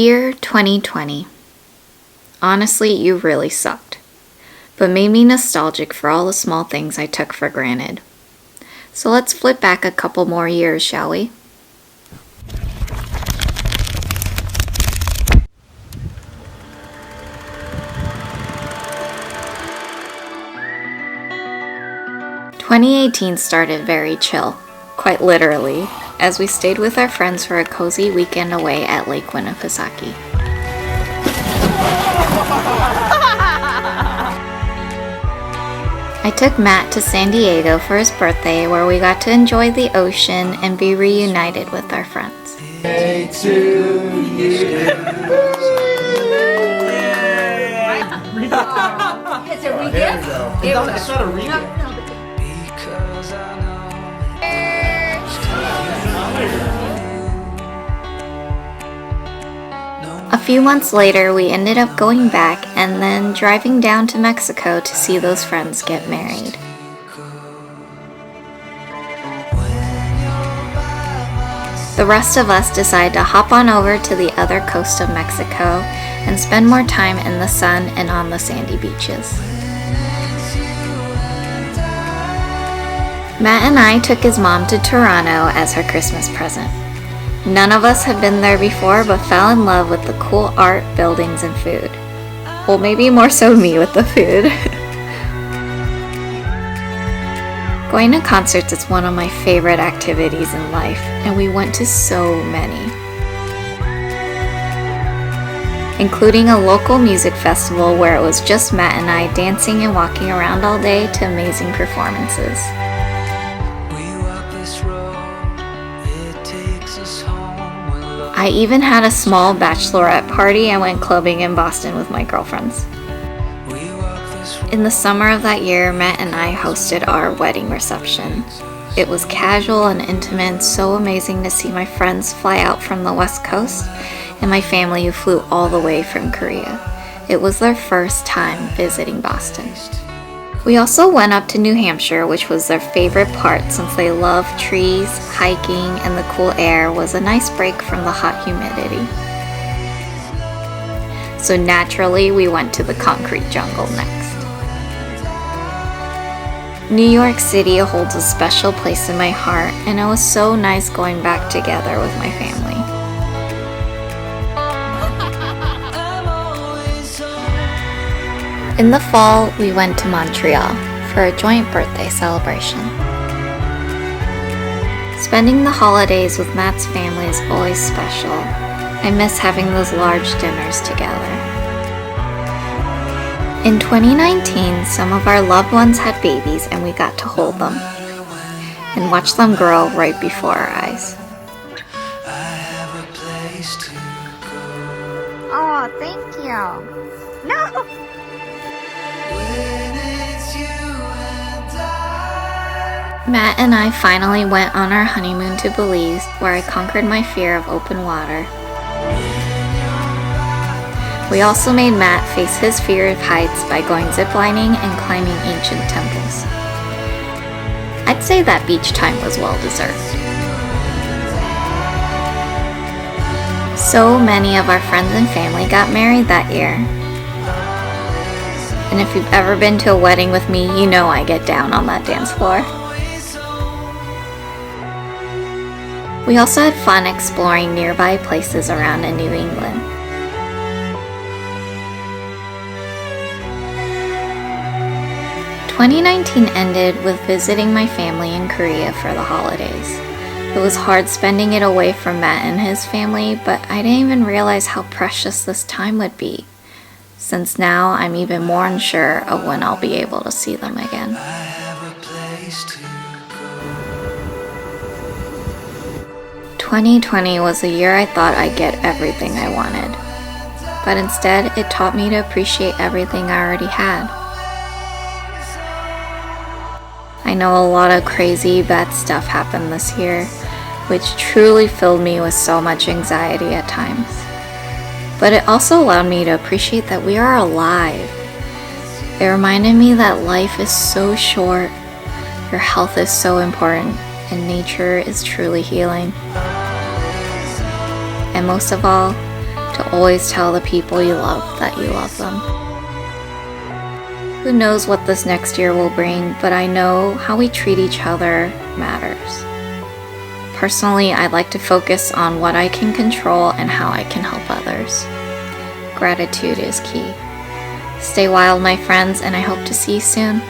Dear 2020, honestly, you really sucked, but made me nostalgic for all the small things I took for granted. So let's flip back a couple more years, shall we? "2018 started very chill, quite literally, as we stayed with our friends for a cozy weekend away at Lake Winnipesaukee. I took Matt to San Diego for his birthday, where we got to enjoy the ocean and be reunited with our friends. Day to you. It's a re-gift? It's not a re-gift. A few months later, we ended up going back and then driving down to Mexico to see those friends get married. The rest of us decided to hop on over to the other coast of Mexico and spend more time in the sun and on the sandy beaches. Matt and I took his mom to Toronto as her Christmas present. None of us had been there before, but fell in love with the cool art, buildings, and food. Well, maybe more so me with the food. Going to concerts is one of my favorite activities in life, and we went to so many. Including a local music festival where it was just Matt and I dancing and walking around all day to amazing performances. I even had a small bachelorette party and went clubbing in Boston with my girlfriends. In the summer of that year, Matt and I hosted our wedding reception. It was casual and intimate, so amazing to see my friends fly out from the West Coast and my family who flew all the way from Korea. It was their first time visiting Boston. We also went up to New Hampshire, which was their favorite part since they love trees, hiking, and the cool air was a nice break from the hot humidity. So naturally, we went to the concrete jungle next. New York City holds a special place in my heart, and it was so nice going back together with my family. In the fall, we went to Montreal for a joint birthday celebration. Spending the holidays with Matt's family is always special. I miss having those large dinners together. In 2019, some of our loved ones had babies and we got to hold them and watch them grow right before our eyes. Oh, thank you. No! Matt and I finally went on our honeymoon to Belize, where I conquered my fear of open water. We also made Matt face his fear of heights by going ziplining and climbing ancient temples. I'd say that beach time was well deserved. So many of our friends and family got married that year. And if you've ever been to a wedding with me, you know I get down on that dance floor. We also had fun exploring nearby places around in New England. "2019 ended with visiting my family in Korea for the holidays. It was hard spending it away from Matt and his family, but I didn't even realize how precious this time would be, since now I'm even more unsure of when I'll be able to see them again. 2020 was a year I thought I'd get everything I wanted, but instead it taught me to appreciate everything I already had. I know a lot of crazy, bad stuff happened this year, which truly filled me with so much anxiety at times. But it also allowed me to appreciate that we are alive. It reminded me that life is so short, your health is so important, and nature is truly healing. And most of all, to to always tell the people you love that you love them. Who knows what this next year will bring, but I know how we treat each other matters. Personally, I'd like to focus on what I can control and how I can help others. Gratitude is key. Stay wild, my friends, and I hope to see you soon.